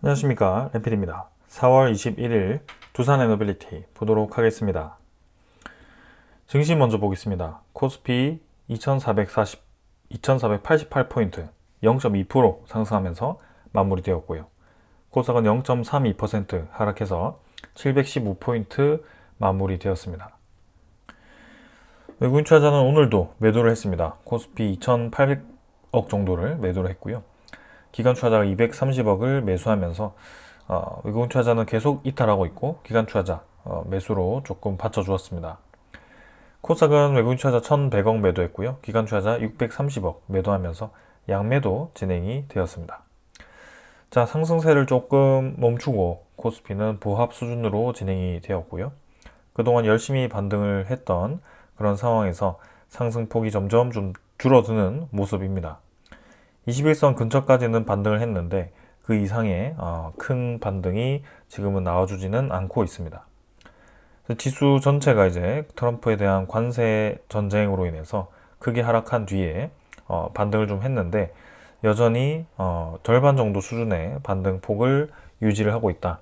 안녕하십니까, 램필입니다. 4월 21일 두산 에너빌리티 보도록 하겠습니다. 증시 먼저 보겠습니다. 코스피 2488포인트 0.2% 상승하면서 마무리되었고요. 코스닥은 0.32% 하락해서 715포인트 마무리되었습니다. 외국인 투자자는 오늘도 매도를 했습니다. 코스피 2800억 정도를 매도를 했고요. 기관 투자자가 230억을 매수하면서 외국인 투자자는 계속 이탈하고 있고 기관 투자자 매수로 조금 받쳐주었습니다. 코스닥은 외국인 투자자 1100억 매도했고요. 기관 투자자 630억 매도하면서 양매도 진행이 되었습니다. 자, 상승세를 조금 멈추고 코스피는 보합 수준으로 진행이 되었고요. 그동안 열심히 반등을 했던 그런 상황에서 상승폭이 점점 좀 줄어드는 모습입니다. 21선 근처까지는 반등을 했는데 그 이상의 큰 반등이 지금은 나와주지는 않고 있습니다. 지수 전체가 이제 트럼프에 대한 관세 전쟁으로 인해서 크게 하락한 뒤에 반등을 좀 했는데 여전히 절반 정도 수준의 반등 폭을 유지를 하고 있다.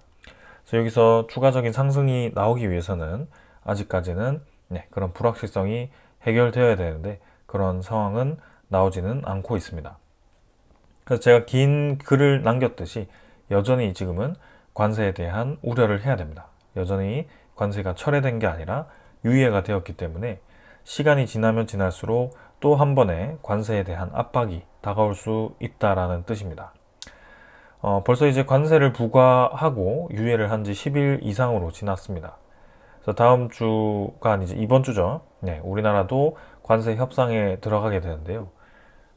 그래서 여기서 추가적인 상승이 나오기 위해서는 아직까지는 그런 불확실성이 해결되어야 되는데 그런 상황은 나오지는 않고 있습니다. 그래서 제가 긴 글을 남겼듯이 여전히 지금은 관세에 대한 우려를 해야 됩니다. 여전히 관세가 철회된 게 아니라 유예가 되었기 때문에 시간이 지나면 지날수록 또 한 번의 관세에 대한 압박이 다가올 수 있다라는 뜻입니다. 벌써 이제 관세를 부과하고 유예를 한 지 10일 이상으로 지났습니다. 그래서 다음 주가 아니지 이번 주죠. 네, 우리나라도 관세 협상에 들어가게 되는데요.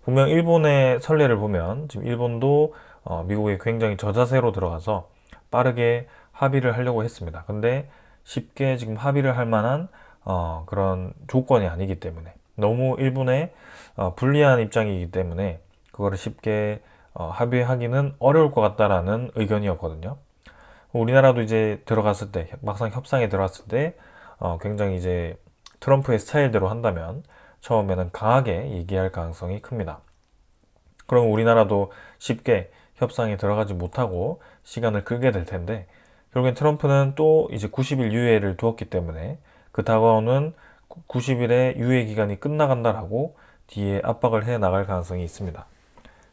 분명 일본의 선례를 보면 지금 일본도 미국에 굉장히 저자세로 들어가서 빠르게 합의를 하려고 했습니다. 근데 쉽게 지금 합의를 할 만한 그런 조건이 아니기 때문에 너무 일본에 불리한 입장이기 때문에 그거를 쉽게 합의하기는 어려울 것 같다라는 의견이었거든요. 우리나라도 이제 들어갔을 때 막상 협상에 들어갔을 때 굉장히 이제 트럼프의 스타일대로 한다면 처음에는 강하게 얘기할 가능성이 큽니다. 그럼 우리나라도 쉽게 협상에 들어가지 못하고 시간을 끌게 될 텐데 결국엔 트럼프는 또 이제 90일 유예를 두었기 때문에 그 다가오는 90일의 유예 기간이 끝나간다라고 뒤에 압박을 해 나갈 가능성이 있습니다.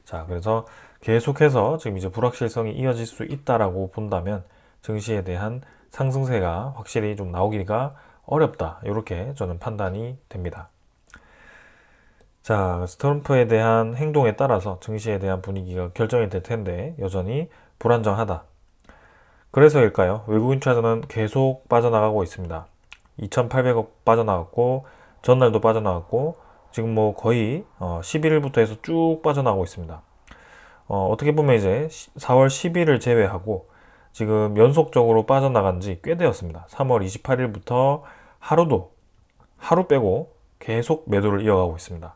자, 그래서 계속해서 지금 이제 불확실성이 이어질 수 있다라고 본다면 증시에 대한 상승세가 확실히 좀 나오기가 어렵다. 이렇게 저는 판단이 됩니다. 자, 트럼프에 대한 행동에 따라서 증시에 대한 분위기가 결정이 될 텐데 여전히 불안정하다. 그래서일까요? 외국인 투자자는 계속 빠져나가고 있습니다. 2,800억 빠져나갔고 전날도 빠져나갔고 지금 뭐 거의 11일부터 해서 쭉 빠져나가고 있습니다. 어떻게 보면 이제 4월 10일을 제외하고 지금 연속적으로 빠져나간 지 꽤 되었습니다. 3월 28일부터 하루 빼고 계속 매도를 이어가고 있습니다.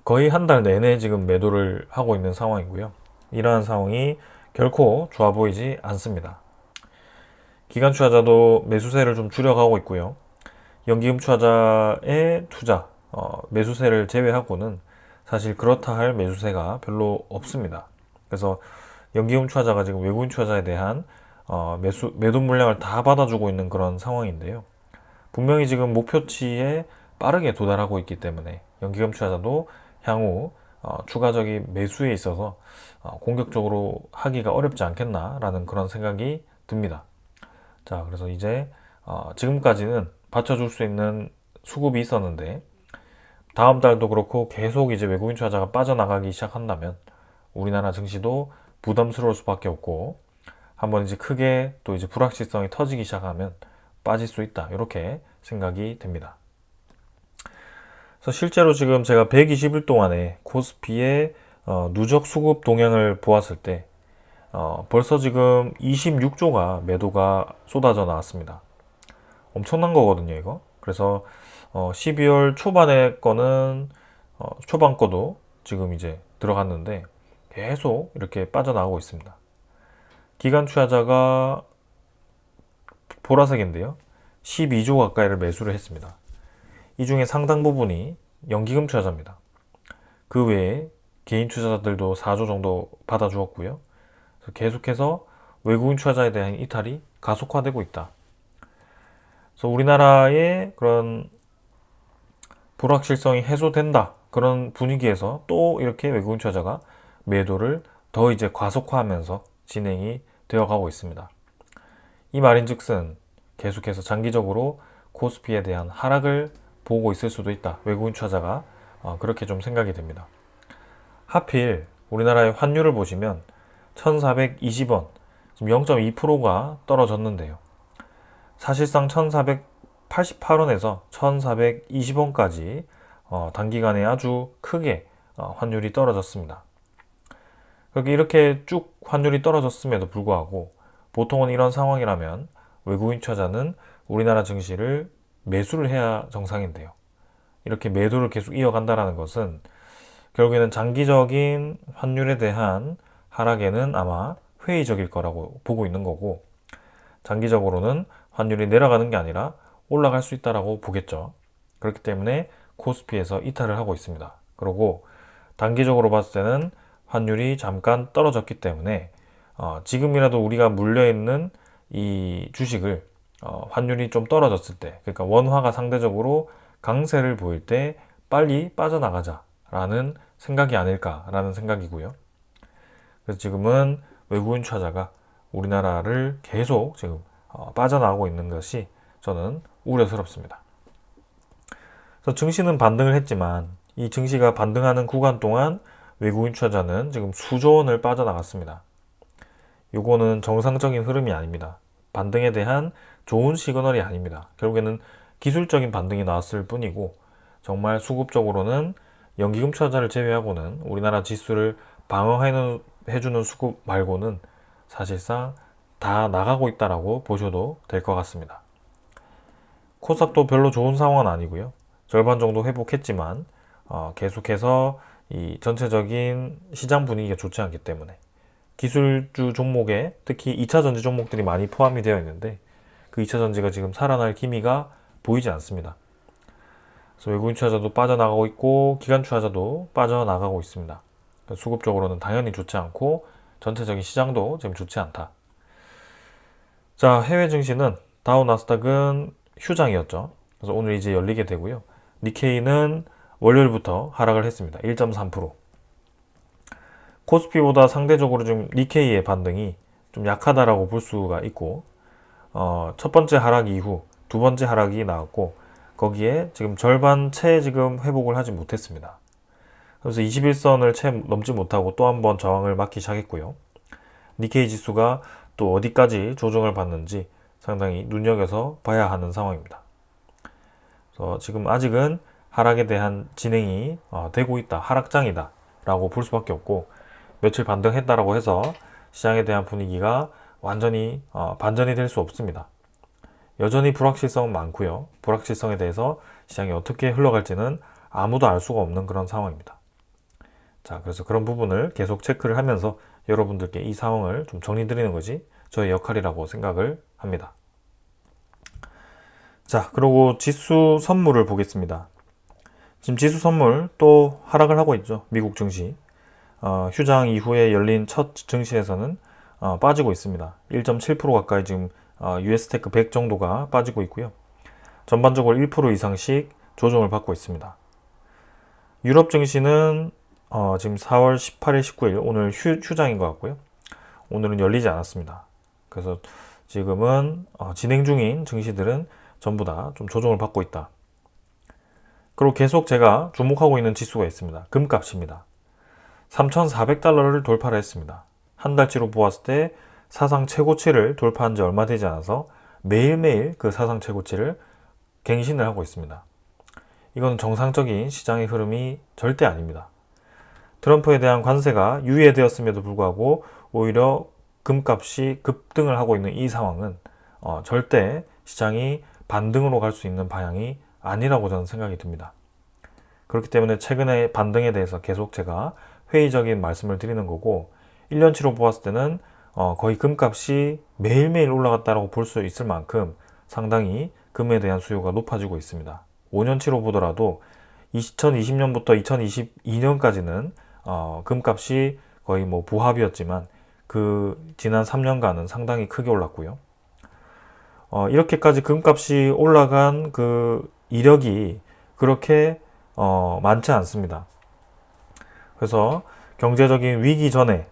거의 한 달 내내 지금 매도를 하고 있는 상황이고요. 이러한 상황이 결코 좋아 보이지 않습니다. 기관 투자자도 매수세를 좀 줄여가고 있고요. 연기금 투자자의 투자, 매수세를 제외하고는 사실 그렇다 할 매수세가 별로 없습니다. 그래서 연기금 투자자가 지금 외국인 투자자에 대한 매도 물량을 다 받아주고 있는 그런 상황인데요. 분명히 지금 목표치에 빠르게 도달하고 있기 때문에 연기금 투자자도 향후 추가적인 매수에 있어서 공격적으로 하기가 어렵지 않겠나라는 그런 생각이 듭니다. 자, 그래서 이제 지금까지는 받쳐줄 수 있는 수급이 있었는데 다음 달도 그렇고 계속 이제 외국인 투자자가 빠져나가기 시작한다면 우리나라 증시도 부담스러울 수밖에 없고 한번 이제 크게 또 이제 불확실성이 터지기 시작하면 빠질 수 있다. 이렇게 생각이 됩니다. 그래서 실제로 지금 제가 120일 동안에 코스피의 누적 수급 동향을 보았을 때 벌써 지금 26조가 매도가 쏟아져 나왔습니다. 엄청난 거거든요, 이거. 그래서 12월 초반에 거는 초반 거도 지금 이제 들어갔는데 계속 이렇게 빠져나가고 있습니다. 기관 투자자가 보라색인데요. 12조 가까이를 매수를 했습니다. 이 중에 상당 부분이 연기금 투자자입니다. 그 외에 개인 투자자들도 4조 정도 받아주었고요. 그래서 계속해서 외국인 투자자에 대한 이탈이 가속화되고 있다. 그래서 우리나라의 그런 불확실성이 해소된다. 그런 분위기에서 또 이렇게 외국인 투자자가 매도를 더 이제 과속화하면서 진행이 되어 가고 있습니다. 이 말인즉슨 계속해서 장기적으로 코스피에 대한 하락을 보고 있을 수도 있다. 외국인 투자자가 그렇게 좀 생각이 됩니다. 하필 우리나라의 환율을 보시면 1420원, 지금 0.2%가 떨어졌는데요. 사실상 1488원에서 1420원까지 단기간에 아주 크게 환율이 떨어졌습니다. 그렇게 이렇게 쭉 환율이 떨어졌음에도 불구하고 보통은 이런 상황이라면 외국인 투자자는 우리나라 증시를 매수를 해야 정상인데요. 이렇게 매도를 계속 이어간다는 것은 결국에는 장기적인 환율에 대한 하락에는 아마 회의적일 거라고 보고 있는 거고, 장기적으로는 환율이 내려가는 게 아니라 올라갈 수 있다라고 보겠죠. 그렇기 때문에 코스피에서 이탈을 하고 있습니다. 그리고 단기적으로 봤을 때는 환율이 잠깐 떨어졌기 때문에 지금이라도 우리가 물려있는 이 주식을 환율이 좀 떨어졌을 때, 그러니까 원화가 상대적으로 강세를 보일 때 빨리 빠져나가자라는 생각이 아닐까라는 생각이고요. 그래서 지금은 외국인 투자자가 우리나라를 계속 지금 빠져나가고 있는 것이 저는 우려스럽습니다. 그래서 증시는 반등을 했지만 이 증시가 반등하는 구간 동안 외국인 투자자는 지금 수조 원을 빠져나갔습니다. 이거는 정상적인 흐름이 아닙니다. 반등에 대한 좋은 시그널이 아닙니다. 결국에는 기술적인 반등이 나왔을 뿐이고, 정말 수급적으로는 연기금 투자자를 제외하고는 우리나라 지수를 방어해주는 수급 말고는 사실상 다 나가고 있다라고 보셔도 될 것 같습니다. 코스닥도 별로 좋은 상황은 아니고요. 절반 정도 회복했지만 계속해서 이 전체적인 시장 분위기가 좋지 않기 때문에 기술주 종목에 특히 2차전지 종목들이 많이 포함이 되어 있는데 그 2차전지가 지금 살아날 기미가 보이지 않습니다. 그래서 외국인 투자자도 빠져나가고 있고 기관 투자자도 빠져나가고 있습니다. 그러니까 수급적으로는 당연히 좋지 않고 전체적인 시장도 지금 좋지 않다. 자, 해외 증시는 다우 나스닥은 휴장이었죠. 그래서 오늘 이제 열리게 되고요. 니케이는 월요일부터 하락을 했습니다. 1.3%. 코스피보다 상대적으로 좀 니케이의 반등이 좀 약하다라고 볼 수가 있고, 첫 번째 하락 이후 두 번째 하락이 나왔고, 거기에 지금 절반 채 지금 회복을 하지 못했습니다. 그래서 21선을 채 넘지 못하고 또 한 번 저항을 맞기 시작했고요. 니케이 지수가 또 어디까지 조정을 받는지 상당히 눈여겨서 봐야 하는 상황입니다. 그래서 지금 아직은 하락에 대한 진행이 되고 있다, 하락장이다 라고 볼 수밖에 없고, 며칠 반등했다라고 해서 시장에 대한 분위기가 완전히 반전이 될 수 없습니다. 여전히 불확실성은 많고요. 불확실성에 대해서 시장이 어떻게 흘러갈지는 아무도 알 수가 없는 그런 상황입니다. 자, 그래서 그런 부분을 계속 체크를 하면서 여러분들께 이 상황을 좀 정리 드리는 것이 저의 역할이라고 생각을 합니다. 자, 그리고 지수 선물을 보겠습니다. 지금 지수 선물 또 하락을 하고 있죠. 미국 증시. 휴장 이후에 열린 첫 증시에서는 빠지고 있습니다. 1.7% 가까이 지금 US테크 100 정도가 빠지고 있고요. 전반적으로 1% 이상씩 조정을 받고 있습니다. 유럽 증시는 지금 4월 18일, 19일 오늘 휴장인 것 같고요. 오늘은 열리지 않았습니다. 그래서 지금은 진행 중인 증시들은 전부 다 좀 조정을 받고 있다. 그리고 계속 제가 주목하고 있는 지수가 있습니다. 금값입니다. 3,400달러를 돌파를 했습니다. 한 달치로 보았을 때 사상 최고치를 돌파한 지 얼마 되지 않아서 매일매일 그 사상 최고치를 갱신을 하고 있습니다. 이건 정상적인 시장의 흐름이 절대 아닙니다. 트럼프에 대한 관세가 유예되었음에도 불구하고 오히려 금값이 급등을 하고 있는 이 상황은 절대 시장이 반등으로 갈 수 있는 방향이 아니라고 저는 생각이 듭니다. 그렇기 때문에 최근의 반등에 대해서 계속 제가 회의적인 말씀을 드리는 거고, 1년치로 보았을 때는 거의 금값이 매일매일 올라갔다고 볼 수 있을 만큼 상당히 금에 대한 수요가 높아지고 있습니다. 5년치로 보더라도 2020년부터 2022년까지는 금값이 거의 뭐 보합이었지만 그 지난 3년간은 상당히 크게 올랐고요. 이렇게까지 금값이 올라간 그 이력이 그렇게 많지 않습니다. 그래서 경제적인 위기 전에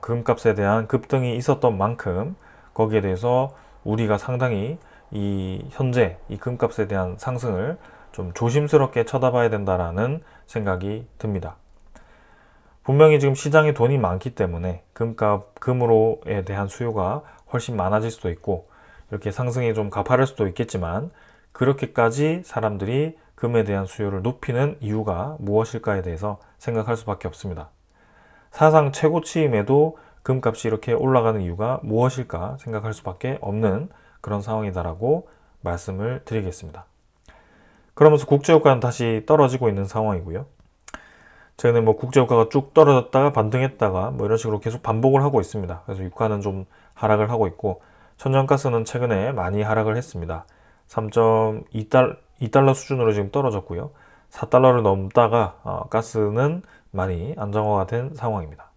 금값에 대한 급등이 있었던 만큼 거기에 대해서 우리가 상당히 이 현재 이 금값에 대한 상승을 좀 조심스럽게 쳐다봐야 된다라는 생각이 듭니다. 분명히 지금 시장에 돈이 많기 때문에 금으로에 대한 수요가 훨씬 많아질 수도 있고 이렇게 상승이 좀 가파를 수도 있겠지만 그렇게까지 사람들이 금에 대한 수요를 높이는 이유가 무엇일까에 대해서 생각할 수밖에 없습니다. 사상 최고치임에도 금값이 이렇게 올라가는 이유가 무엇일까 생각할 수밖에 없는 그런 상황이다라고 말씀을 드리겠습니다. 그러면서 국제유가는 다시 떨어지고 있는 상황이고요. 최근에 뭐 국제유가가 쭉 떨어졌다가 반등했다가 뭐 이런 식으로 계속 반복을 하고 있습니다. 그래서 유가는 좀 하락을 하고 있고 천연가스는 최근에 많이 하락을 했습니다. 3.2달러 수준으로 지금 떨어졌고요. 4달러를 넘다가 가스는 많이 안정화가 된 상황입니다.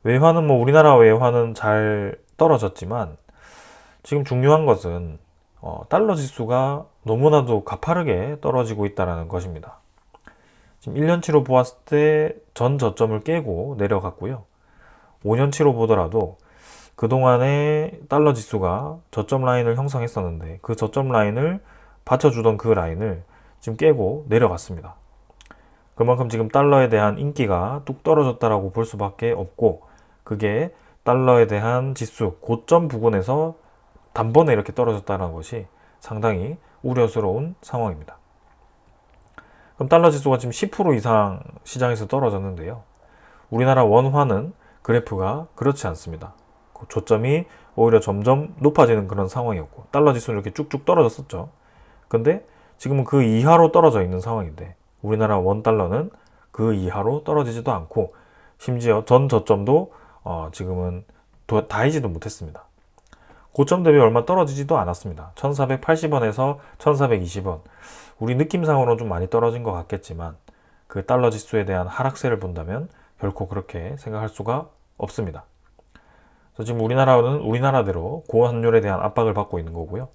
외화는 뭐 우리나라 외화는 잘 떨어졌지만 지금 중요한 것은 달러 지수가 너무나도 가파르게 떨어지고 있다는 것입니다. 지금 1년치로 보았을 때 전 저점을 깨고 내려갔고요. 5년치로 보더라도 그동안에 달러 지수가 저점 라인을 형성했었는데 그 저점 라인을 받쳐주던 그 라인을 지금 깨고 내려갔습니다. 그만큼 지금 달러에 대한 인기가 뚝 떨어졌다라고 볼 수밖에 없고 그게 달러에 대한 지수 고점 부근에서 단번에 이렇게 떨어졌다는 것이 상당히 우려스러운 상황입니다. 그럼 달러 지수가 지금 10% 이상 시장에서 떨어졌는데요. 우리나라 원화는 그래프가 그렇지 않습니다. 그 조점이 오히려 점점 높아지는 그런 상황이었고 달러 지수는 이렇게 쭉쭉 떨어졌었죠. 근데 지금은 그 이하로 떨어져 있는 상황인데 우리나라 원 달러는 그 이하로 떨어지지도 않고 심지어 전 저점도 지금은 닿이지도 못했습니다. 고점 대비 얼마 떨어지지도 않았습니다. 1480원에서 1420원. 우리 느낌상으로는 좀 많이 떨어진 것 같겠지만 그 달러 지수에 대한 하락세를 본다면 결코 그렇게 생각할 수가 없습니다. 그래서 지금 우리나라는 우리나라대로 고환율에 대한 압박을 받고 있는 거고요.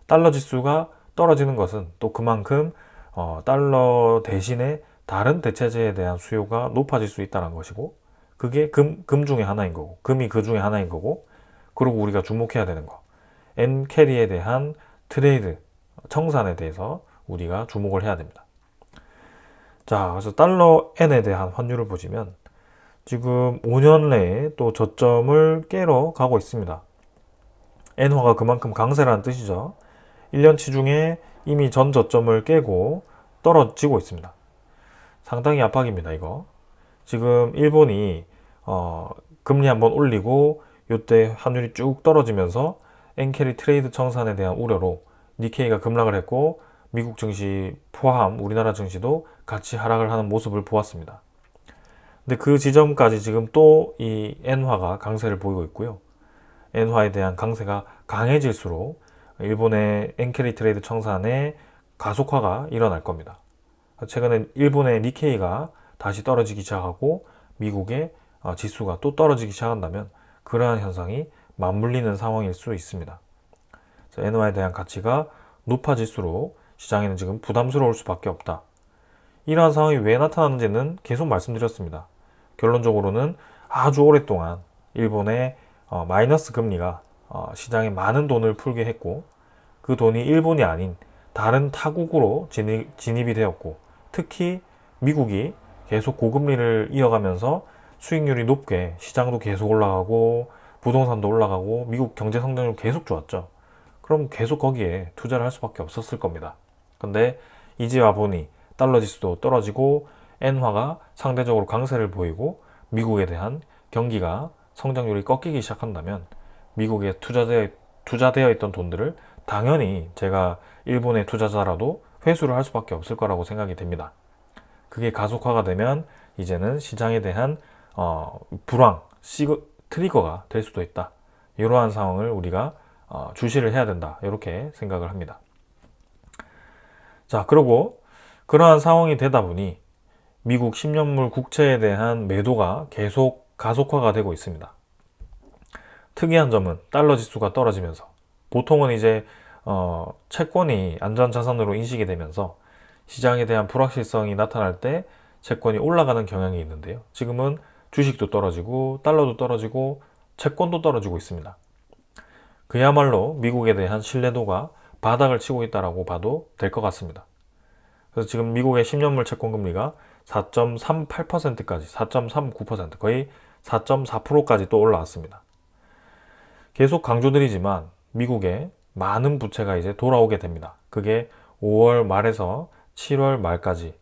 달러 지수가 떨어지는 것은 또 그만큼 달러 대신에 다른 대체재에 대한 수요가 높아질 수 있다는 것이고 그게 금 중에 하나인 거고 금이 그 중에 하나인 거고 그리고 우리가 주목해야 되는 거 엔캐리에 대한 트레이드 청산에 대해서 우리가 주목을 해야 됩니다. 자, 그래서 달러 엔에 대한 환율을 보시면 지금 5년 내에 또 저점을 깨러 가고 있습니다. 엔화가 그만큼 강세라는 뜻이죠. 1년치 중에 이미 전 저점을 깨고 떨어지고 있습니다. 상당히 압박입니다, 이거. 지금 일본이 금리 한번 올리고 이때 환율이 쭉 떨어지면서 엔캐리 트레이드 청산에 대한 우려로 니케이가 급락을 했고 미국 증시 포함 우리나라 증시도 같이 하락을 하는 모습을 보았습니다. 근데 그 지점까지 지금 또 이 엔화가 강세를 보이고 있고요. 엔화에 대한 강세가 강해질수록 일본의 엔캐리 트레이드 청산의 가속화가 일어날 겁니다. 최근에 일본의 니케이가 다시 떨어지기 시작하고 미국의 지수가 또 떨어지기 시작한다면 그러한 현상이 맞물리는 상황일 수 있습니다. 그래서 엔화에 대한 가치가 높아질수록 시장에는 지금 부담스러울 수밖에 없다. 이러한 상황이 왜 나타나는지는 계속 말씀드렸습니다. 결론적으로는 아주 오랫동안 일본의 마이너스 금리가 시장에 많은 돈을 풀게 했고 그 돈이 일본이 아닌 다른 타국으로 진입이 되었고 특히 미국이 계속 고금리를 이어가면서 수익률이 높게 시장도 계속 올라가고 부동산도 올라가고 미국 경제 성장률 계속 좋았죠. 그럼 계속 거기에 투자를 할 수밖에 없었을 겁니다. 근데 이제 와 보니 달러 지수도 떨어지고 엔화가 상대적으로 강세를 보이고 미국에 대한 경기가 성장률이 꺾이기 시작한다면 미국에 투자되어 있던 돈들을 당연히 제가 일본의 투자자라도 회수를 할 수밖에 없을 거라고 생각이 됩니다. 그게 가속화가 되면 이제는 시장에 대한 불황, 트리거가 될 수도 있다. 이러한 상황을 우리가 주시를 해야 된다. 이렇게 생각을 합니다. 자, 그리고 그러한 상황이 되다 보니 미국 10년물 국채에 대한 매도가 계속 가속화가 되고 있습니다. 특이한 점은 달러 지수가 떨어지면서 보통은 이제 채권이 안전자산으로 인식이 되면서 시장에 대한 불확실성이 나타날 때 채권이 올라가는 경향이 있는데요. 지금은 주식도 떨어지고 달러도 떨어지고 채권도 떨어지고 있습니다. 그야말로 미국에 대한 신뢰도가 바닥을 치고 있다고 봐도 될 것 같습니다. 그래서 지금 미국의 10년물 채권 금리가 4.38%까지 4.39% 거의 4.4%까지 또 올라왔습니다. 계속 강조드리지만 미국의 많은 부채가 이제 돌아오게 됩니다. 그게 5월 말에서 7월 말까지.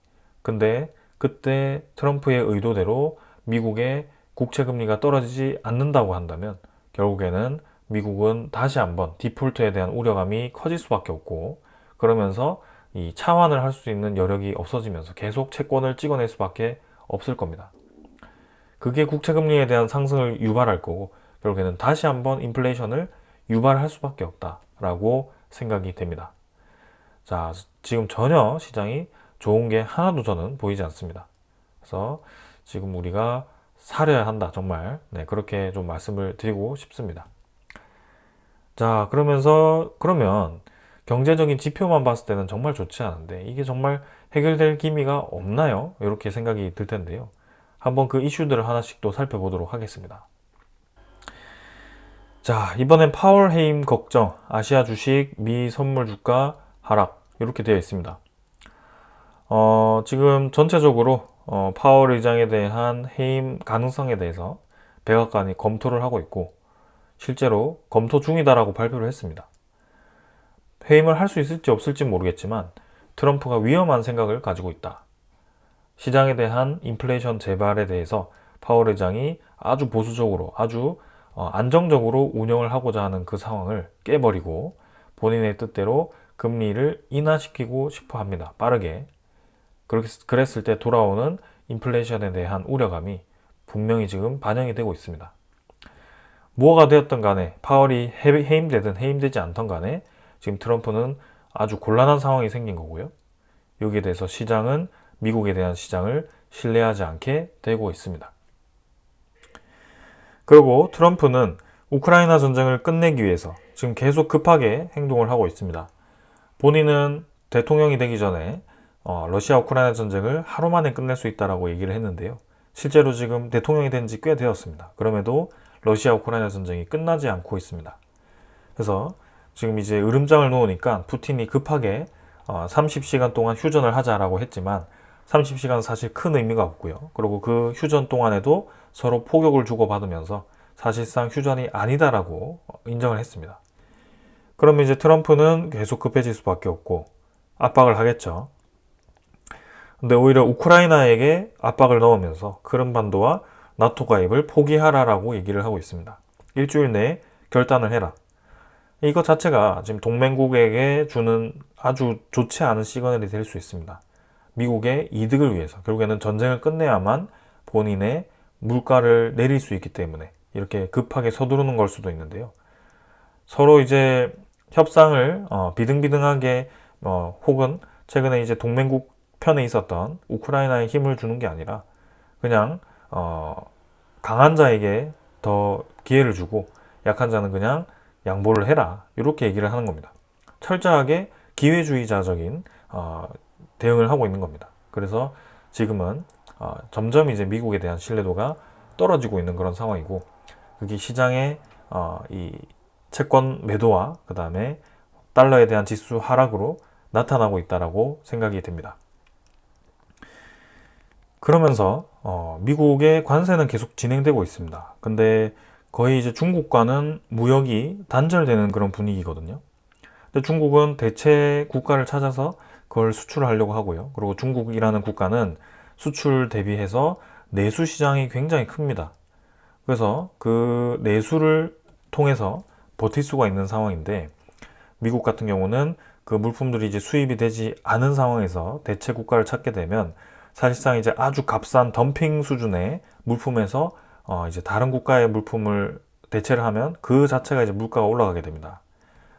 근데 그때 트럼프의 의도대로 미국의 국채 금리가 떨어지지 않는다고 한다면 결국에는 미국은 다시 한번 디폴트에 대한 우려감이 커질 수밖에 없고, 그러면서 이 차환을 할 수 있는 여력이 없어지면서 계속 채권을 찍어낼 수밖에 없을 겁니다. 그게 국채 금리에 대한 상승을 유발할 거고 결국에는 다시 한번 인플레이션을 유발할 수밖에 없다라고 생각이 됩니다. 자, 지금 전혀 시장이 좋은 게 하나도 저는 보이지 않습니다. 그래서 지금 우리가 사려야 한다, 정말. 네, 그렇게 좀 말씀을 드리고 싶습니다. 자, 그러면 경제적인 지표만 봤을 때는 정말 좋지 않은데 이게 정말 해결될 기미가 없나요? 이렇게 생각이 들 텐데요. 한번 그 이슈들을 하나씩 또 살펴보도록 하겠습니다. 자, 이번엔 파월 해임 걱정, 아시아 주식, 미 선물 주가 하락 이렇게 되어 있습니다. 지금 전체적으로 파월 의장에 대한 해임 가능성에 대해서 백악관이 검토를 하고 있고 실제로 검토 중이다라고 발표를 했습니다. 해임을 할 수 있을지 없을지 모르겠지만 트럼프가 위험한 생각을 가지고 있다. 시장에 대한 인플레이션 재발에 대해서 파월 의장이 아주 보수적으로 아주 안정적으로 운영을 하고자 하는 그 상황을 깨버리고 본인의 뜻대로 금리를 인하시키고 싶어 합니다. 빠르게. 그랬을 때 돌아오는 인플레이션에 대한 우려감이 분명히 지금 반영이 되고 있습니다. 뭐가 되었던 간에 파월이 해임되든 해임되지 않던 간에 지금 트럼프는 아주 곤란한 상황이 생긴 거고요. 여기에 대해서 시장은 미국에 대한 시장을 신뢰하지 않게 되고 있습니다. 그리고 트럼프는 우크라이나 전쟁을 끝내기 위해서 지금 계속 급하게 행동을 하고 있습니다. 본인은 대통령이 되기 전에 러시아 우크라이나 전쟁을 하루 만에 끝낼 수 있다라고 얘기를 했는데요. 실제로 지금 대통령이 된 지 꽤 되었습니다. 그럼에도 러시아 우크라이나 전쟁이 끝나지 않고 있습니다. 그래서 지금 이제 으름장을 놓으니까 푸틴이 급하게 30시간 동안 휴전을 하자라고 했지만 30시간은 사실 큰 의미가 없고요. 그리고 그 휴전 동안에도 서로 포격을 주고받으면서 사실상 휴전이 아니다라고 인정을 했습니다. 그러면 이제 트럼프는 계속 급해질 수밖에 없고 압박을 하겠죠. 근데 오히려 우크라이나에게 압박을 넣으면서 크림반도와 나토 가입을 포기하라라고 얘기를 하고 있습니다. 일주일 내에 결단을 해라. 이거 자체가 지금 동맹국에게 주는 아주 좋지 않은 시그널이 될 수 있습니다. 미국의 이득을 위해서 결국에는 전쟁을 끝내야만 본인의 물가를 내릴 수 있기 때문에 이렇게 급하게 서두르는 걸 수도 있는데요. 서로 이제 협상을 비등비등하게 혹은 최근에 이제 동맹국 편에 있었던 우크라이나에 힘을 주는 게 아니라 그냥 강한 자에게 더 기회를 주고 약한 자는 그냥 양보를 해라, 이렇게 얘기를 하는 겁니다. 철저하게 기회주의자적인 대응을 하고 있는 겁니다. 그래서 지금은 점점 이제 미국에 대한 신뢰도가 떨어지고 있는 그런 상황이고 그게 시장의 이 채권 매도와 그 다음에 달러에 대한 지수 하락으로 나타나고 있다라고 생각이 됩니다. 그러면서 미국의 관세는 계속 진행되고 있습니다. 근데 거의 이제 중국과는 무역이 단절되는 그런 분위기거든요. 근데 중국은 대체 국가를 찾아서 그걸 수출하려고 하고요. 그리고 중국이라는 국가는 수출 대비해서 내수 시장이 굉장히 큽니다. 그래서 그 내수를 통해서 버틸 수가 있는 상황인데 미국 같은 경우는 그 물품들이 이제 수입이 되지 않은 상황에서 대체 국가를 찾게 되면 사실상 이제 아주 값싼 덤핑 수준의 물품에서 이제 다른 국가의 물품을 대체를 하면 그 자체가 이제 물가가 올라가게 됩니다.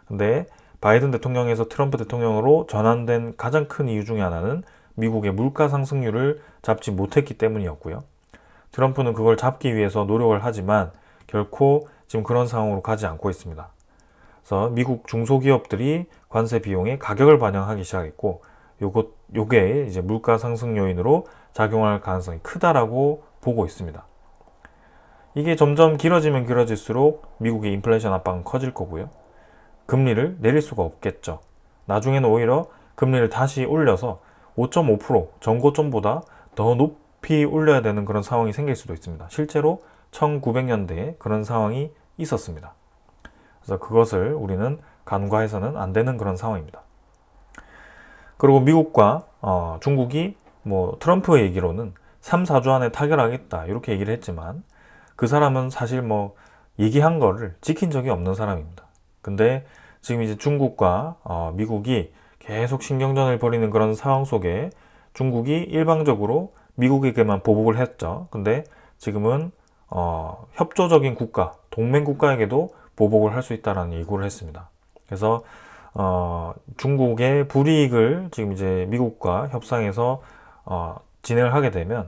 근데 바이든 대통령에서 트럼프 대통령으로 전환된 가장 큰 이유 중에 하나는 미국의 물가 상승률을 잡지 못했기 때문이었고요. 트럼프는 그걸 잡기 위해서 노력을 하지만 결코 지금 그런 상황으로 가지 않고 있습니다. 그래서 미국 중소기업들이 관세 비용에 가격을 반영하기 시작했고 요게 이제 물가 상승 요인으로 작용할 가능성이 크다라고 보고 있습니다. 이게 점점 길어지면 길어질수록 미국의 인플레이션 압박은 커질 거고요. 금리를 내릴 수가 없겠죠. 나중에는 오히려 금리를 다시 올려서 5.5% 전고점보다 더 높이 올려야 되는 그런 상황이 생길 수도 있습니다. 실제로 1900년대에 그런 상황이 있었습니다. 그래서 그것을 우리는 간과해서는 안 되는 그런 상황입니다. 그리고 미국과 중국이 뭐 트럼프의 얘기로는 3, 4주 안에 타결하겠다 이렇게 얘기를 했지만 그 사람은 사실 뭐 얘기한 거를 지킨 적이 없는 사람입니다. 근데 지금 이제 중국과 미국이 계속 신경전을 벌이는 그런 상황 속에 중국이 일방적으로 미국에게만 보복을 했죠. 근데 지금은 협조적인 국가, 동맹 국가에게도 보복을 할 수 있다라는 예고를 했습니다. 그래서 중국의 불이익을 지금 이제 미국과 협상에서 진행을 하게 되면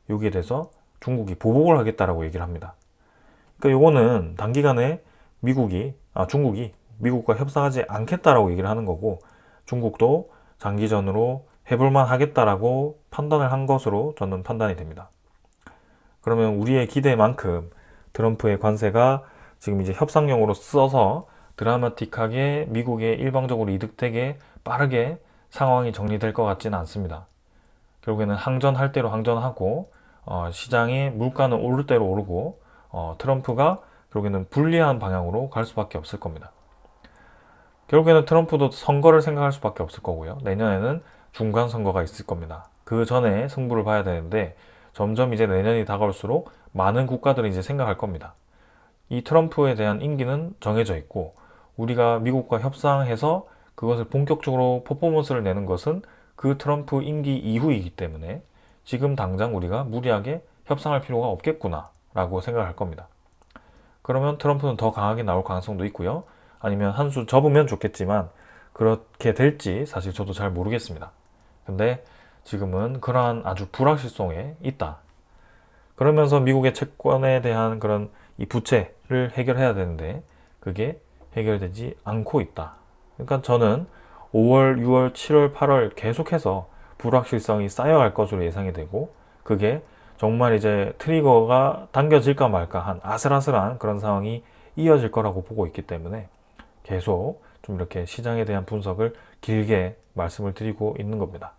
여기에 대해서 중국이 보복을 하겠다라고 얘기를 합니다. 그러니까 요거는 단기간에 중국이 미국과 협상하지 않겠다라고 얘기를 하는 거고 중국도 장기전으로 해볼만 하겠다라고 판단을 한 것으로 저는 판단이 됩니다. 그러면 우리의 기대만큼 트럼프의 관세가 지금 이제 협상용으로 써서 드라마틱하게 미국에 일방적으로 이득되게 빠르게 상황이 정리될 것 같지는 않습니다. 결국에는 항전할 대로 항전하고 시장의 물가는 오를 대로 오르고 트럼프가 결국에는 불리한 방향으로 갈 수밖에 없을 겁니다. 결국에는 트럼프도 선거를 생각할 수밖에 없을 거고요. 내년에는 중간 선거가 있을 겁니다. 그 전에 승부를 봐야 되는데 점점 이제 내년이 다가올수록 많은 국가들이 이제 생각할 겁니다. 이 트럼프에 대한 임기는 정해져 있고 우리가 미국과 협상해서 그것을 본격적으로 퍼포먼스를 내는 것은 그 트럼프 임기 이후이기 때문에 지금 당장 우리가 무리하게 협상할 필요가 없겠구나 라고 생각할 겁니다. 그러면 트럼프는 더 강하게 나올 가능성도 있고요. 아니면 한 수 접으면 좋겠지만 그렇게 될지 사실 저도 잘 모르겠습니다. 근데 지금은 그러한 아주 불확실성에 있다. 그러면서 미국의 채권에 대한 그런 이 부채를 해결해야 되는데 그게 해결되지 않고 있다. 그러니까 저는 5월, 6월, 7월, 8월 계속해서 불확실성이 쌓여갈 것으로 예상이 되고 그게 정말 이제 트리거가 당겨질까 말까 한 아슬아슬한 그런 상황이 이어질 거라고 보고 있기 때문에 계속 좀 이렇게 시장에 대한 분석을 길게 말씀을 드리고 있는 겁니다.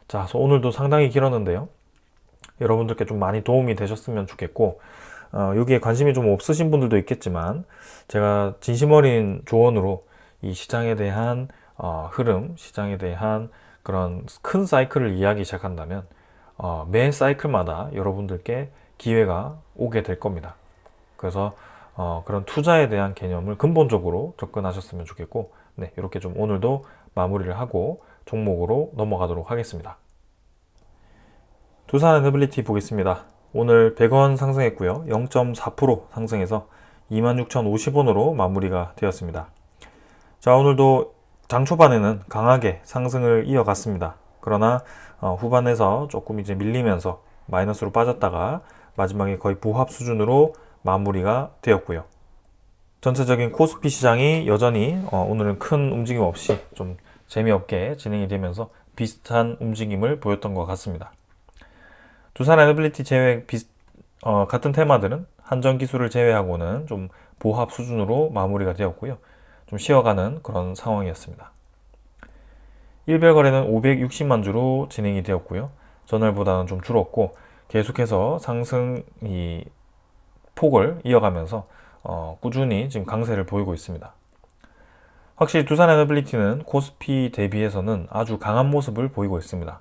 자, 그래서 오늘도 상당히 길었는데요. 여러분들께 좀 많이 도움이 되셨으면 좋겠고 여기에 관심이 좀 없으신 분들도 있겠지만 제가 진심 어린 조언으로 이 시장에 대한 흐름, 시장에 대한 그런 큰 사이클을 이해하기 시작한다면 매 사이클마다 여러분들께 기회가 오게 될 겁니다. 그래서 그런 투자에 대한 개념을 근본적으로 접근하셨으면 좋겠고 네, 이렇게 좀 오늘도 마무리를 하고 종목으로 넘어가도록 하겠습니다. 두산에너빌리티 보겠습니다. 오늘 100원 상승했고요. 0.4% 상승해서 26,050원으로 마무리가 되었습니다. 자, 오늘도 장 초반에는 강하게 상승을 이어갔습니다. 그러나 후반에서 조금 이제 밀리면서 마이너스로 빠졌다가 마지막에 거의 보합 수준으로 마무리가 되었고요. 전체적인 코스피 시장이 여전히 오늘은 큰 움직임 없이 좀 재미없게 진행이 되면서 비슷한 움직임을 보였던 것 같습니다. 두산에너빌리티 제외 같은 테마들은 한전기술을 제외하고는 좀 보합 수준으로 마무리가 되었고요. 좀 쉬어가는 그런 상황이었습니다. 일별 거래는 560만 주로 진행이 되었고요. 전날보다는 좀 줄었고 계속해서 상승 폭을 이어가면서 꾸준히 지금 강세를 보이고 있습니다. 확실히 두산에너빌리티는 코스피 대비해서는 아주 강한 모습을 보이고 있습니다.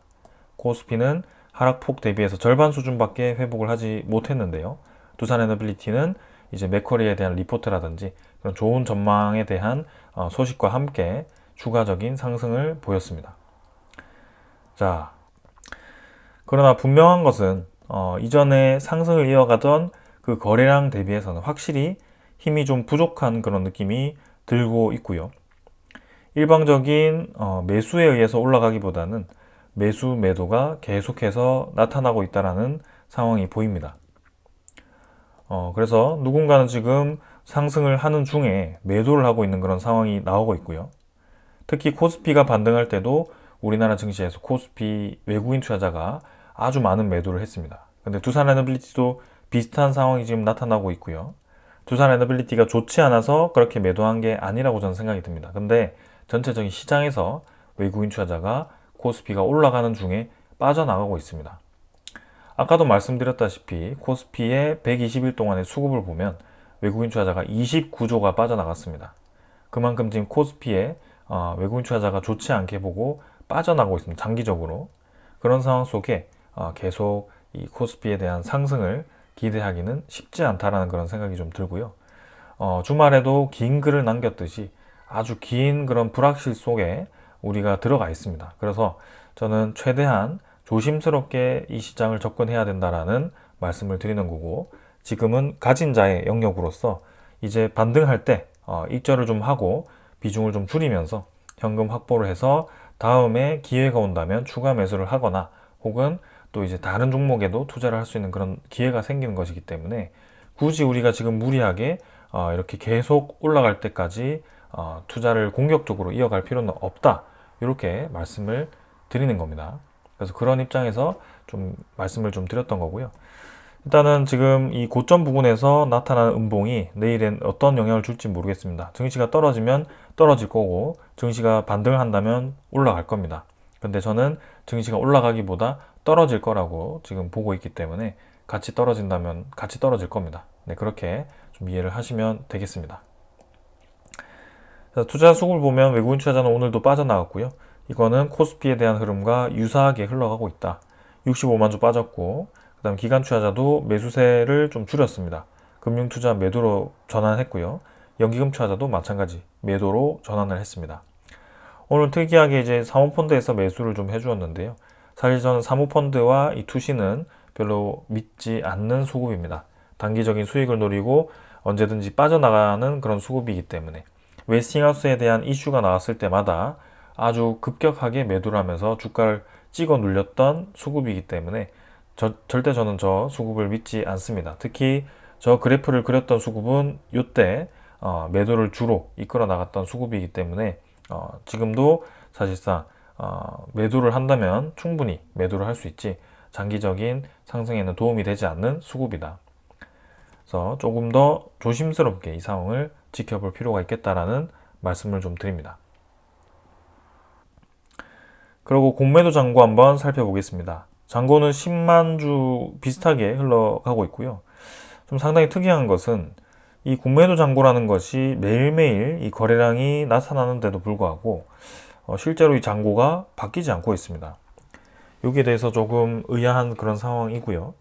코스피는 하락폭 대비해서 절반 수준밖에 회복을 하지 못했는데요. 두산에너빌리티는 이제 맥쿼리에 대한 리포트라든지 그런 좋은 전망에 대한 소식과 함께 추가적인 상승을 보였습니다. 자, 그러나 분명한 것은 이전에 상승을 이어가던 그 거래량 대비해서는 확실히 힘이 좀 부족한 그런 느낌이 들고 있고요. 일방적인 매수에 의해서 올라가기보다는 매수 매도가 계속해서 나타나고 있다는 상황이 보입니다. 그래서 누군가는 지금 상승을 하는 중에 매도를 하고 있는 그런 상황이 나오고 있고요. 특히 코스피가 반등할 때도 우리나라 증시에서 코스피 외국인 투자자가 아주 많은 매도를 했습니다. 근데 두산에너빌리티도 비슷한 상황이 지금 나타나고 있고요. 두산에너빌리티가 좋지 않아서 그렇게 매도한 게 아니라고 저는 생각이 듭니다. 근데 전체적인 시장에서 외국인 투자자가 코스피가 올라가는 중에 빠져나가고 있습니다. 아까도 말씀드렸다시피 코스피의 120일 동안의 수급을 보면 외국인 투자자가 29조가 빠져나갔습니다. 그만큼 지금 코스피에 외국인 투자자가 좋지 않게 보고 빠져나가고 있습니다. 장기적으로. 그런 상황 속에 계속 이 코스피에 대한 상승을 기대하기는 쉽지 않다라는 그런 생각이 좀 들고요. 주말에도 긴 글을 남겼듯이 아주 긴 그런 불확실 속에 우리가 들어가 있습니다. 그래서 저는 최대한 조심스럽게 이 시장을 접근해야 된다라는 말씀을 드리는 거고, 지금은 가진 자의 영역으로서 이제 반등할 때 익절을 좀 하고 비중을 좀 줄이면서 현금 확보를 해서 다음에 기회가 온다면 추가 매수를 하거나 혹은 또 이제 다른 종목에도 투자를 할 수 있는 그런 기회가 생기는 것이기 때문에 굳이 우리가 지금 무리하게 이렇게 계속 올라갈 때까지 투자를 공격적으로 이어갈 필요는 없다. 이렇게 말씀을 드리는 겁니다. 그래서 그런 입장에서 좀 말씀을 좀 드렸던 거고요. 일단은 지금 이 고점 부분에서 나타나는 음봉이 내일엔 어떤 영향을 줄지 모르겠습니다. 증시가 떨어지면 떨어질 거고 증시가 반등을 한다면 올라갈 겁니다. 근데 저는 증시가 올라가기보다 떨어질 거라고 지금 보고 있기 때문에 같이 떨어진다면 같이 떨어질 겁니다. 네, 그렇게 좀 이해를 하시면 되겠습니다. 투자 수급을 보면 외국인 투자자는 오늘도 빠져나갔고요. 이거는 코스피에 대한 흐름과 유사하게 흘러가고 있다. 65만 주 빠졌고, 그 다음 기관 투자자도 매수세를 좀 줄였습니다. 금융투자 매도로 전환했고요. 연기금 투자자도 마찬가지 매도로 전환을 했습니다. 오늘 특이하게 이제 사모펀드에서 매수를 좀 해주었는데요. 사실 저는 사모펀드와 이 투시는 별로 믿지 않는 수급입니다. 단기적인 수익을 노리고 언제든지 빠져나가는 그런 수급이기 때문에 웨스팅하우스에 대한 이슈가 나왔을 때마다 아주 급격하게 매도를 하면서 주가를 찍어 눌렸던 수급이기 때문에 절대 저는 저 수급을 믿지 않습니다. 특히 저 그래프를 그렸던 수급은 이때 매도를 주로 이끌어 나갔던 수급이기 때문에 지금도 사실상 매도를 한다면 충분히 매도를 할 수 있지 장기적인 상승에는 도움이 되지 않는 수급이다. 그래서 조금 더 조심스럽게 이 상황을 지켜볼 필요가 있겠다라는 말씀을 좀 드립니다. 그리고 공매도 잔고 한번 살펴보겠습니다. 잔고는 10만 주 비슷하게 흘러가고 있고요. 좀 상당히 특이한 것은 이 공매도 잔고라는 것이 매일매일 이 거래량이 나타나는데도 불구하고 실제로 이 잔고가 바뀌지 않고 있습니다. 여기에 대해서 조금 의아한 그런 상황이고요.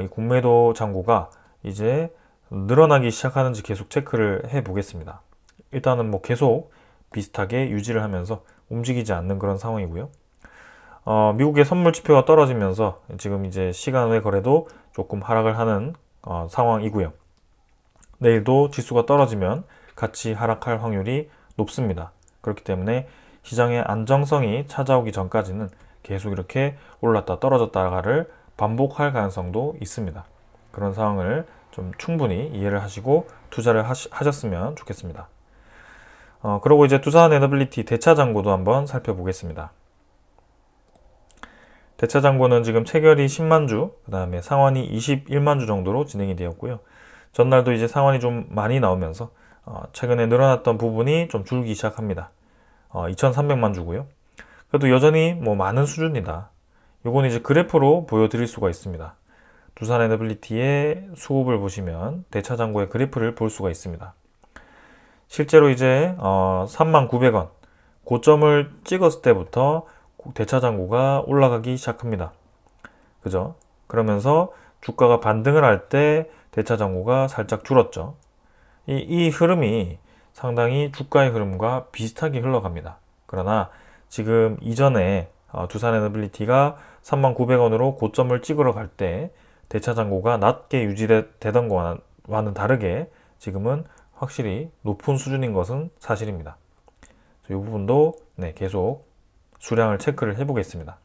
이 공매도 잔고가 이제 늘어나기 시작하는지 계속 체크를 해 보겠습니다. 일단은 뭐 계속 비슷하게 유지를 하면서 움직이지 않는 그런 상황이고요. 미국의 선물 지표가 떨어지면서 지금 이제 시간 외 거래도 조금 하락을 하는 상황이고요. 내일도 지수가 떨어지면 같이 하락할 확률이 높습니다. 그렇기 때문에 시장의 안정성이 찾아오기 전까지는 계속 이렇게 올랐다 떨어졌다가를 반복할 가능성도 있습니다. 그런 상황을 좀 충분히 이해를 하시고 투자를 하셨으면 좋겠습니다. 그리고 이제 두산에너빌리티 대차 잔고도 한번 살펴보겠습니다. 대차 잔고는 지금 체결이 10만 주, 그 다음에 상환이 21만 주 정도로 진행이 되었고요. 전날도 이제 상환이 좀 많이 나오면서 최근에 늘어났던 부분이 좀 줄기 시작합니다. 2,300만 주고요. 그래도 여전히 뭐 많은 수준이다. 요건 이제 그래프로 보여드릴 수가 있습니다. 두산에너빌리티의 수급을 보시면 대차 잔고의 그래프를 볼 수가 있습니다. 실제로 이제 39,000원 고점을 찍었을 때부터 대차 잔고가 올라가기 시작합니다. 그죠? 그러면서 주가가 반등을 할 때 대차 잔고가 살짝 줄었죠. 이 흐름이 상당히 주가의 흐름과 비슷하게 흘러갑니다. 그러나 지금 이전에 두산에너빌리티가 39,000원으로 고점을 찍으러 갈 때 대차 잔고가 낮게 유지되던 것과는 다르게 지금은 확실히 높은 수준인 것은 사실입니다. 이 부분도 계속 수량을 체크를 해보겠습니다.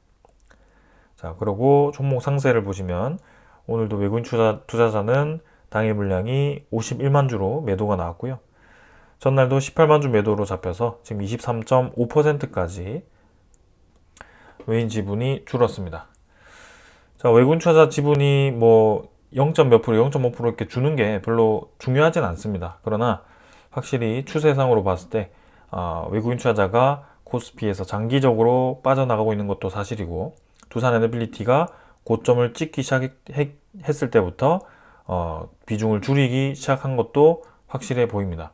자, 그리고 종목 상세를 보시면 오늘도 외국인 투자자는 당일 물량이 51만 주로 매도가 나왔고요. 전날도 18만 주 매도로 잡혀서 지금 23.5%까지 외인 지분이 줄었습니다. 자, 외국인 투자자 지분이 뭐 0. 몇 프로, 0.5% 이렇게 주는 게 별로 중요하진 않습니다. 그러나 확실히 추세상으로 봤을 때 외국인 투자자가 코스피에서 장기적으로 빠져나가고 있는 것도 사실이고, 두산 에너빌리티가 고점을 찍기 시작했을 때부터 비중을 줄이기 시작한 것도 확실해 보입니다.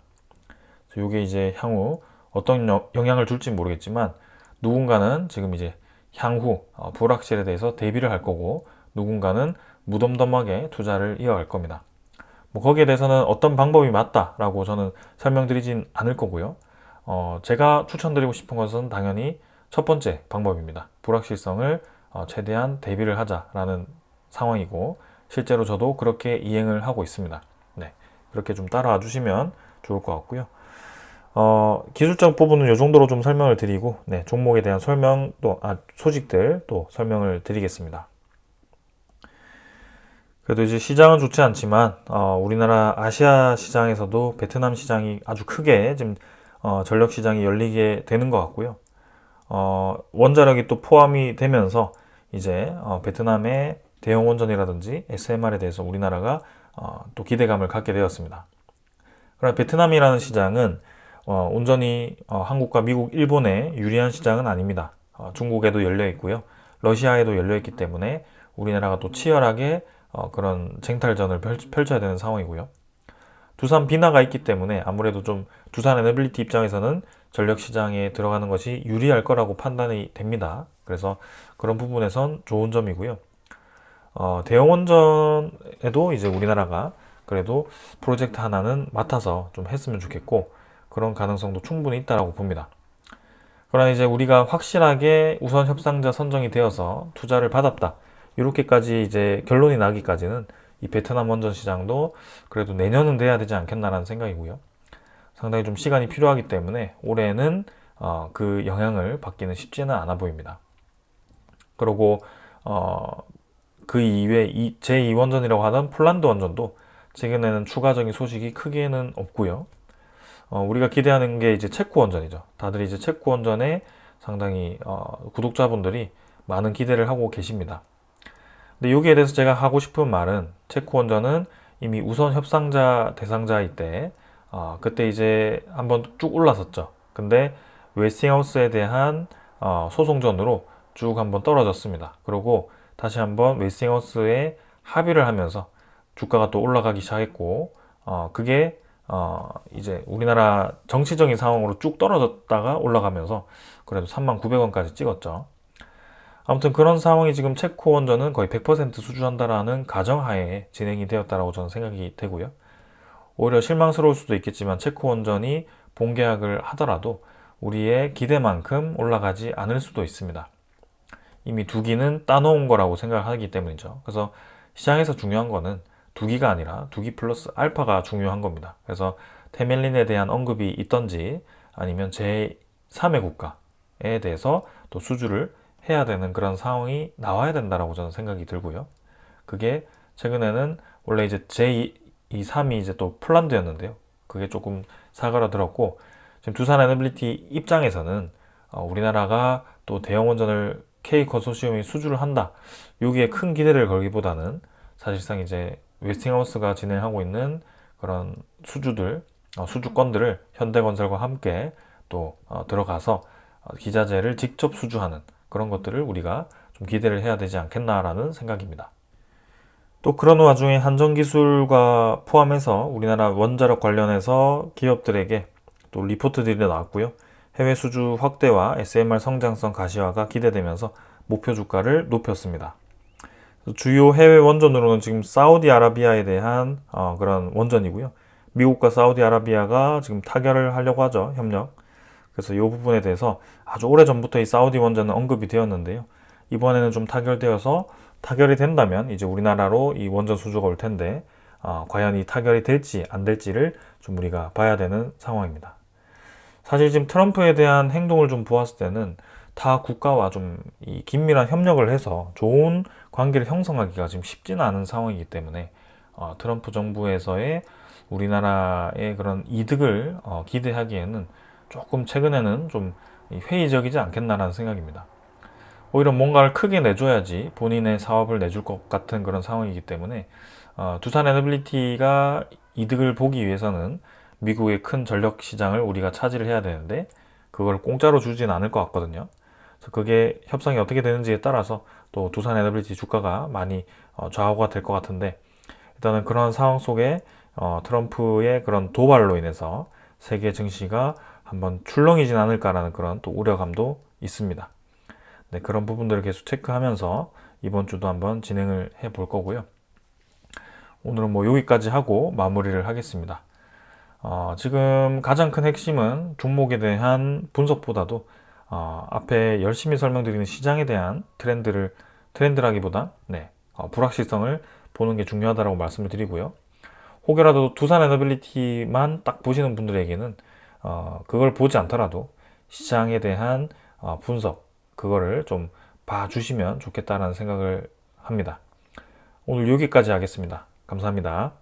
이게 이제 향후 어떤 영향을 줄지 모르겠지만, 누군가는 지금 이제 향후 불확실에 대해서 대비를 할 거고, 누군가는 무덤덤하게 투자를 이어갈 겁니다. 뭐 거기에 대해서는 어떤 방법이 맞다라고 저는 설명드리진 않을 거고요. 제가 추천드리고 싶은 것은 당연히 첫 번째 방법입니다. 불확실성을 최대한 대비를 하자라는 상황이고, 실제로 저도 그렇게 이행을 하고 있습니다. 네, 그렇게 좀 따라와 주시면 좋을 것 같고요. 기술적 부분은 이 정도로 좀 설명을 드리고, 네, 종목에 대한 설명 또 소식들 또 설명을 드리겠습니다. 그래도 이제 시장은 좋지 않지만 우리나라 아시아 시장에서도 베트남 시장이 아주 크게 지금 전력 시장이 열리게 되는 것 같고요. 원자력이 또 포함이 되면서 이제 베트남의 대형 원전이라든지 SMR에 대해서 우리나라가 또 기대감을 갖게 되었습니다. 그러나 베트남이라는 시장은 온전히 한국과 미국, 일본에 유리한 시장은 아닙니다. 중국에도 열려 있고요. 러시아에도 열려 있기 때문에 우리나라가 또 치열하게 그런 쟁탈전을 펼쳐야 되는 상황이고요. 두산 비나가 있기 때문에 아무래도 좀 두산 에너빌리티 입장에서는 전력 시장에 들어가는 것이 유리할 거라고 판단이 됩니다. 그래서 그런 부분에선 좋은 점이고요. 대형 원전에도 이제 우리나라가 그래도 프로젝트 하나는 맡아서 좀 했으면 좋겠고, 그런 가능성도 충분히 있다라고 봅니다. 그러나 이제 우리가 확실하게 우선 협상자 선정이 되어서 투자를 받았다, 이렇게까지 이제 결론이 나기까지는 이 베트남 원전 시장도 그래도 내년은 돼야 되지 않겠나라는 생각이고요. 상당히 좀 시간이 필요하기 때문에 올해는 그 영향을 받기는 쉽지는 않아 보입니다. 그리고 그 이외에 제2원전이라고 하던 폴란드 원전도 최근에는 추가적인 소식이 크게는 없고요. 우리가 기대하는 게 이제 체코 원전이죠. 다들 이제 체코 원전에 상당히 구독자분들이 많은 기대를 하고 계십니다. 근데 여기에 대해서 제가 하고 싶은 말은, 체코 원전은 이미 우선 협상자 대상자일 때 그때 이제 한번 쭉 올랐었죠. 근데 웨스팅하우스에 대한 소송전으로 쭉 한번 떨어졌습니다. 그리고 다시 한번 웨스팅하우스에 합의를 하면서 주가가 또 올라가기 시작했고, 그게 이제 우리나라 정치적인 상황으로 쭉 떨어졌다가 올라가면서 그래도 39,000원까지 찍었죠. 아무튼 그런 상황이 지금 체코 원전은 거의 100% 수주한다라는 가정하에 진행이 되었다라고 저는 생각이 되고요. 오히려 실망스러울 수도 있겠지만 체코 원전이 본계약을 하더라도 우리의 기대만큼 올라가지 않을 수도 있습니다. 이미 두기는 따놓은 거라고 생각하기 때문이죠. 그래서 시장에서 중요한 거는 두기가 아니라 두기 플러스 알파가 중요한 겁니다. 그래서 테멜린에 대한 언급이 있던지 아니면 제3의 국가에 대해서 또 수주를 해야 되는 그런 상황이 나와야 된다라고 저는 생각이 들고요. 그게 최근에는 원래 이제 제2, 3이 이제 또 폴란드였는데요. 그게 조금 사그라들었고, 지금 두산 에너빌리티 입장에서는 우리나라가 또 대형 원전을 K 컨소시엄이 수주를 한다, 여기에 큰 기대를 걸기보다는 사실상 이제 웨스팅하우스가 진행하고 있는 그런 수주권들을 현대건설과 함께 또 들어가서 기자재를 직접 수주하는 그런 것들을 우리가 좀 기대를 해야 되지 않겠나라는 생각입니다. 또 그런 와중에 한전기술과 포함해서 우리나라 원자력 관련해서 기업들에게 또 리포트들이 나왔고요. 해외 수주 확대와 SMR 성장성 가시화가 기대되면서 목표 주가를 높였습니다. 주요 해외 원전으로는 지금 사우디아라비아에 대한 그런 원전이고요. 미국과 사우디아라비아가 지금 타결을 하려고 하죠, 협력. 그래서 이 부분에 대해서 아주 오래전부터 이 사우디 원전은 언급이 되었는데요. 이번에는 좀 타결이 된다면 이제 우리나라로 이 원전 수주가 올 텐데, 과연 이 타결이 될지 안 될지를 좀 우리가 봐야 되는 상황입니다. 사실 지금 트럼프에 대한 행동을 좀 보았을 때는 타 국가와 좀 이 긴밀한 협력을 해서 좋은 관계를 형성하기가 지금 쉽지는 않은 상황이기 때문에 트럼프 정부에서의 우리나라의 그런 이득을 기대하기에는 조금 최근에는 좀 회의적이지 않겠나라는 생각입니다. 오히려 뭔가를 크게 내줘야지 본인의 사업을 내줄 것 같은 그런 상황이기 때문에 두산 에너빌리티가 이득을 보기 위해서는 미국의 큰 전력 시장을 우리가 차지를 해야 되는데 그걸 공짜로 주진 않을 것 같거든요. 그래서 그게 협상이 어떻게 되는지에 따라서 또 두산 에너빌리티 주가가 많이 좌우가 될 것 같은데 일단은 그런 상황 속에 트럼프의 그런 도발로 인해서 세계 증시가 한번 출렁이진 않을까라는 그런 또 우려감도 있습니다. 네, 그런 부분들을 계속 체크하면서 이번 주도 한번 진행을 해 볼 거고요. 오늘은 뭐 여기까지 하고 마무리를 하겠습니다. 지금 가장 큰 핵심은 종목에 대한 분석보다도 앞에 열심히 설명드리는 시장에 대한 트렌드라기보다 네, 불확실성을 보는 게 중요하다고 말씀을 드리고요. 혹여라도 두산 에너빌리티만 딱 보시는 분들에게는 그걸 보지 않더라도 시장에 대한 분석 그거를 좀 봐주시면 좋겠다는 생각을 합니다. 오늘 여기까지 하겠습니다. 감사합니다.